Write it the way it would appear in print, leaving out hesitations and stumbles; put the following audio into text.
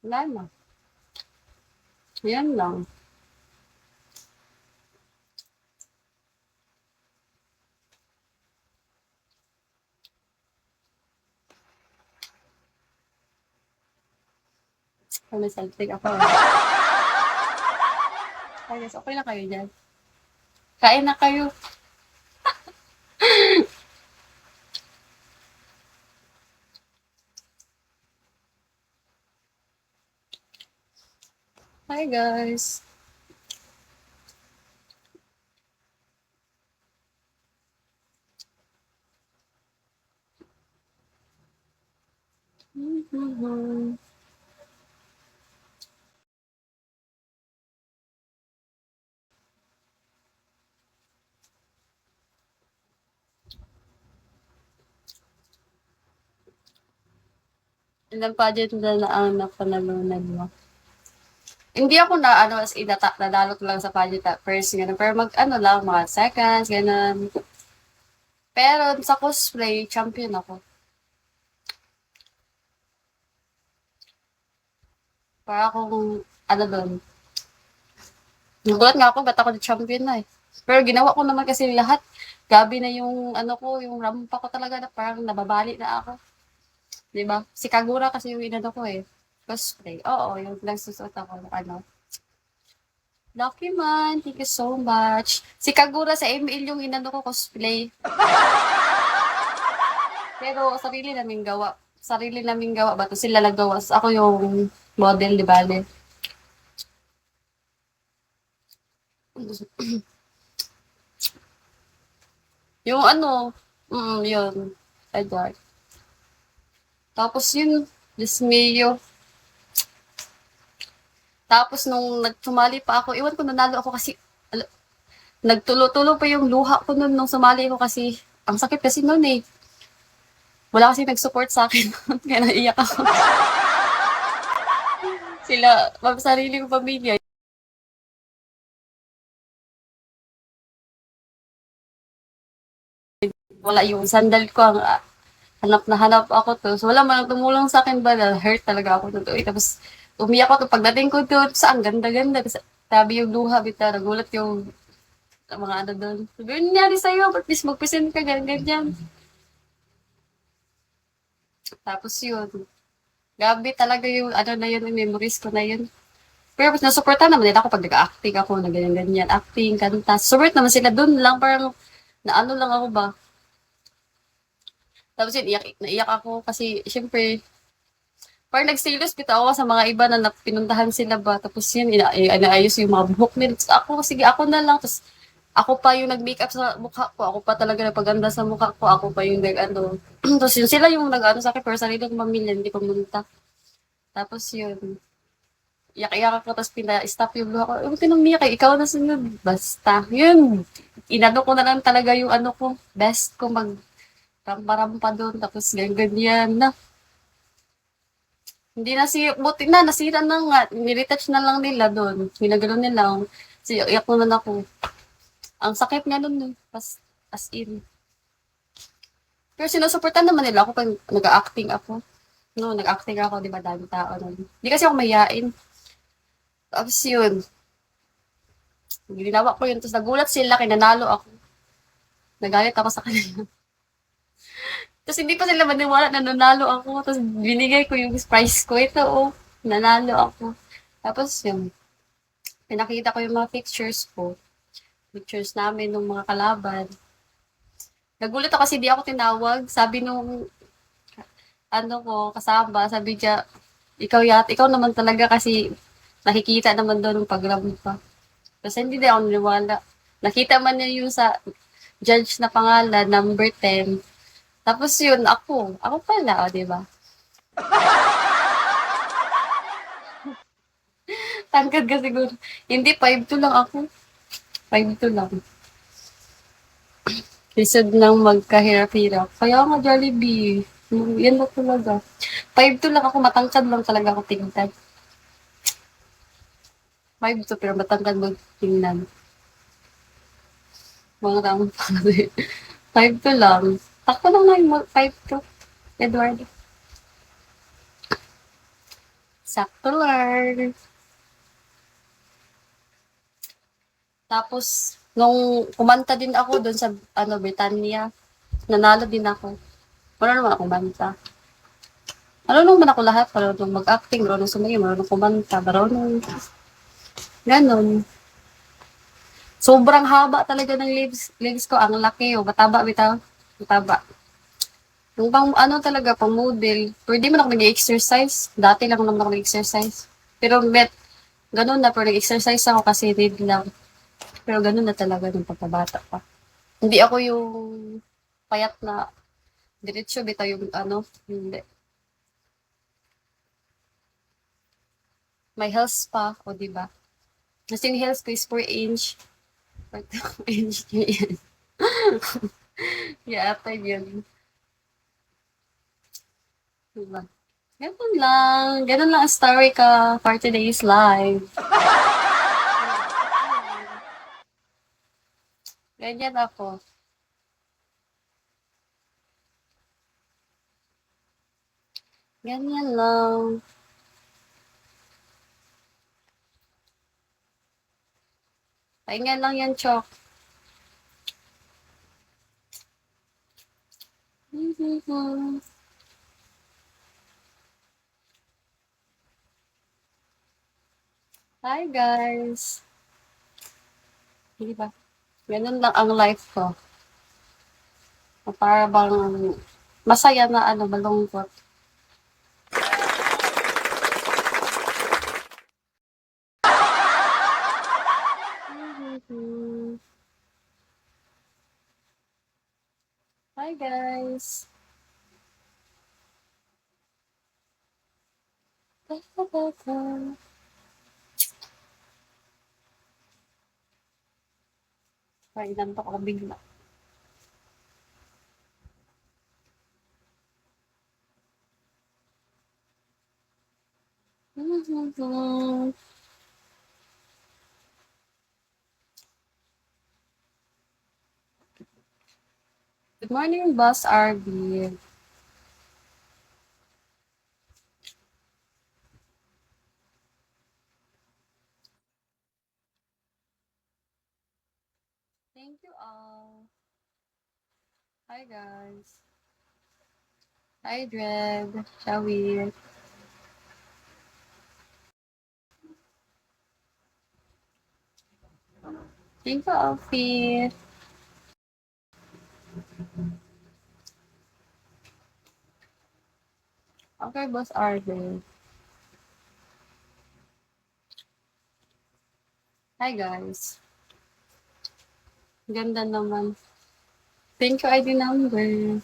Wala na. Yan lang. Kung may selfie ako. Ay, guys, okay na kayo dyan. Kain na kayo. Hi, guys. Mm-hmm. Ilang pageant na ang napanalunan mo? Hindi ako na, ano, as in, nadalo ko lang sa pageant at first, gano'n. Pero ano lang, mga seconds, gano'n. Pero sa cosplay, champion ako. Para akong, ano doon, nagulat nga ako, ba't ako na-champion na eh. Pero ginawa ko naman kasi lahat. Gabi na yung, ano ko, yung rampa ko talaga na parang nababali na ako. Diba? Si Kagura kasi yung inano ko eh. Cosplay. Oo, yung nagsusot ako, ano. Lucky man, thank you so much. Si Kagura sa ML yung inano ko cosplay. Pero sarili naming gawa. Sarili naming gawa ba to? Sila naggawa. Ako yung model, di ba? Yung ano, yun. Edward. Tapos yun, Dismayo. Tapos nung nagsumali pa ako, iwan ko nanalo ako kasi nagtulo-tulo pa yung luha ko nun nung sumali ako kasi ang sakit kasi nun eh. Wala kasi nag-support sa akin. Kaya naiyak ako. Sila, sarili ko pamilya. Wala yung sandal ko, ang hanap na hanap ako to. So, wala man tumulong sa akin ba, hurt talaga ako to. Tapos, umiyak ako to. Pagdating ko to, sa ang ganda-ganda. Tapos, sabi yung luha, bita, nagulat yung mga ano doon. Sabi, ano nangyari sa'yo? Ba't bis mag-present ka, ganyan. Tapos yun, gabi talaga yung ano na yun, yung memories ko na yun. Pero mas nasuporta naman nila ako pag nag-acting ako, na ganyan-ganyan, acting, kanta. Support naman sila doon lang, parang na ano lang ako ba. Tapos yun, naiyak ako kasi, syempre, parang nag-serious bitaw ako sa mga iba na pinuntahan sila ba. Tapos yun, inaayos yung mga buhok nila. Tapos ako, sige, ako na lang. Tapos ako pa yung nag-makeup sa mukha ko. Ako pa talaga nagpaganda sa mukha ko. Ako pa yung nag-ano. Tapos yun, sila yung nag-ano sa akin, pero sarili kong pamilya, hindi pumunta. Tapos yun, iyak-iyak ako, tapos pina-stop yung luha ko. Huwag ka nang umiyak, ikaw na sunod. Basta, yun. Inano ko na lang talaga yung ano ko, best ko mag rampa-rampa doon, tapos ganyan na. Hindi na buti na, nasira na nga. Niretouch na lang nila doon. Pinagano nila. Iyak naman ako. Ang sakit nga nun, eh. As in. Pero sinusuportan naman nila ako pag nag-acting ako. No, nag-acting ako, di ba, dami tao nun. Hindi kasi ako mayain. Tapos yun, ginawa ko yun. Tapos nagulat sila, kinanalo ako. Nagalit ako sa kanila. Tapos hindi pa sila maniwala na nanalo ako. Tapos binigay ko yung prize ko. Ito, oh, nanalo ako. Tapos yun, pinakita ko yung mga pictures ko. Pictures namin ng mga kalaban. Nagulat ako kasi di ako tinawag. Sabi nung ano ko, kasama, sabi niya, ikaw naman talaga kasi nakikita naman doon ng pagrampa. Kasi hindi din ako naniwala. Nakita man niya yung sa judge na pangalan, number 10. Tapos yun, ako pala, o, di ba? Tangkad ka siguro. Hindi, 5'2" lang ako. 5'2" lang. Lisod ng magkahirap-hirap. Kaya nga Jollibee. Yan na talaga. 5'2" lang ako, matangkad lang talaga ako tingnan. 5'2" pero matangkad mo tingnan. Mga ramon pa kasi. 5'2" lang. Takbo lang na yung 5'2", Edward. Sakto lang. Tapos, nung kumanta din ako doon sa, Britannia, nanalo din ako. Wala naman ako kumanta. Marunong man ako lahat. Marunong mag-acting, marunong sumayo, marunong kumanta, marunong ganon. Sobrang haba talaga ng legs ko. Ang laki, oh. Mataba, bitaw. Mataba. Yung pang, talaga, pang model. Pwede mo na ako nag-exercise. Dati lang naman ako nag-exercise. Pero, ganun na, pero nag-exercise ako kasi need lang. Pero ganun na talaga nung pagkabata pa. Hindi ako yung payat na diretso bitaw yung hindi. May heels pa, o di ba? Kasi yung heels ko is 4 inch. 4 inch yan. Yata yun. Diba? Ganun lang. Ganun lang ang story ka for today's live. Ganyan ako. Ganyan lang. Pahinga lang yan, Chok. Hi, guys. Di ba? Ganun lang ang life ko. Para bang masaya na malungkot. Hi, guys. Ay, nantok ako bigla. Good morning, Boss RB. Thank you all. Hi, guys. Hi, Dred. Shawir. Thank you, Alfie. Okay, Boss RB. Hi, guys. Ganda naman. Thank you, ID number.